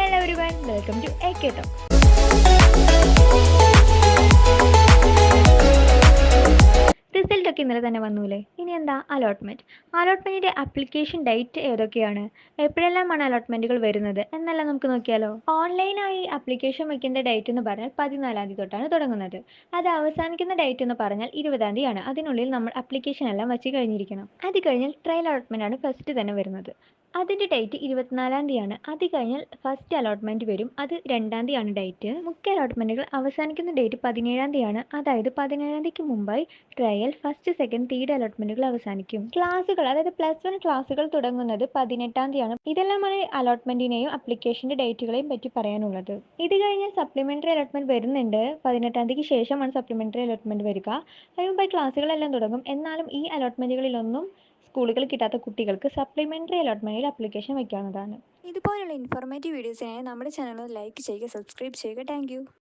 Hello everyone, welcome to AK Talk. റിസൾട്ടൊക്കെ ഇന്നലെ തന്നെ വന്നൂലേ? ഇനി എന്താ അലോട്ട്മെന്റിന്റെ ആപ്ലിക്കേഷൻ ഡേറ്റ് ഏതൊക്കെയാണ്, എപ്പോഴെല്ലാമാണ് അലോട്ട്മെന്റുകൾ വരുന്നത് എന്നെല്ലാം നമുക്ക് നോക്കിയാലോ. ഓൺലൈനായി ആപ്ലിക്കേഷൻ വയ്ക്കേണ്ട ഡേറ്റ് എന്ന് പറഞ്ഞാൽ 14-ാം തീയതി തൊട്ടാണ് തുടങ്ങുന്നത്. അത് അവസാനിക്കുന്ന ഡേറ്റ് എന്ന് പറഞ്ഞാൽ 20-ാം തീയതിയാണ്. അതിനുള്ളിൽ നമ്മൾ ആപ്ലിക്കേഷൻ എല്ലാം വച്ച് കഴിഞ്ഞിരിക്കണം. അത് കഴിഞ്ഞാൽ ട്രയൽ അലോട്ട്മെന്റ് ആണ് ഫസ്റ്റ് തന്നെ വരുന്നത്. അതിൻ്റെ ഡേറ്റ് 24-ാം തീയതിയാണ്. അത് കഴിഞ്ഞാൽ ഫസ്റ്റ് അലോട്ട്മെന്റ് വരും. അത് 2-ാം തീയതിയാണ് ഡേറ്റ്. മുഖ്യ അലോട്ട്മെന്റുകൾ അവസാനിക്കുന്ന ഡേറ്റ് 17-ാം തീയതിയാണ്. അതായത് 17-ാം തീയതിക്ക് മുമ്പായി ട്രയൽ, ഫസ്റ്റ്, സെക്കൻഡ്, തേർഡ് അലോട്ട്മെന്റുകൾ അവസാനിക്കും. ക്ലാസുകൾ, അതായത് +1 ക്ലാസുകൾ തുടങ്ങുന്നത് 18-ാം തീയതിയാണ്. ഇതെല്ലാമാണ് അലോട്ട്മെന്റിനെയും ആപ്ലിക്കേഷന്റെ ഡേറ്റുകളെയും പറ്റി പറയാനുള്ളത്. ഇത് കഴിഞ്ഞാൽ സപ്ലിമെന്ററി അലോട്ട്മെന്റ് വരുന്നുണ്ട്. 18-ാം തീയതിക്ക് ശേഷമാണ് സപ്ലിമെന്ററി അലോട്ട്മെന്റ് വരിക. അതിന് മുമ്പായി ക്ലാസുകളെല്ലാം തുടങ്ങും. എന്നാലും ഈ അലോട്ട്മെന്റുകളിലൊന്നും സ്കൂളുകൾ കിട്ടാത്ത കുട്ടികൾക്ക് സപ്ലിമെന്ററി അലോട്ട്മെന്റിൽ ആപ്ലിക്കേഷൻ വയ്ക്കാവുന്നതാണ്. ഇതുപോലുള്ള ഇൻഫോർമേറ്റീവ് വീഡിയോസിനായി നമ്മുടെ ചാനൽ ലൈക്ക് ചെയ്യുക, സബ്സ്ക്രൈബ് ചെയ്യുക. താങ്ക്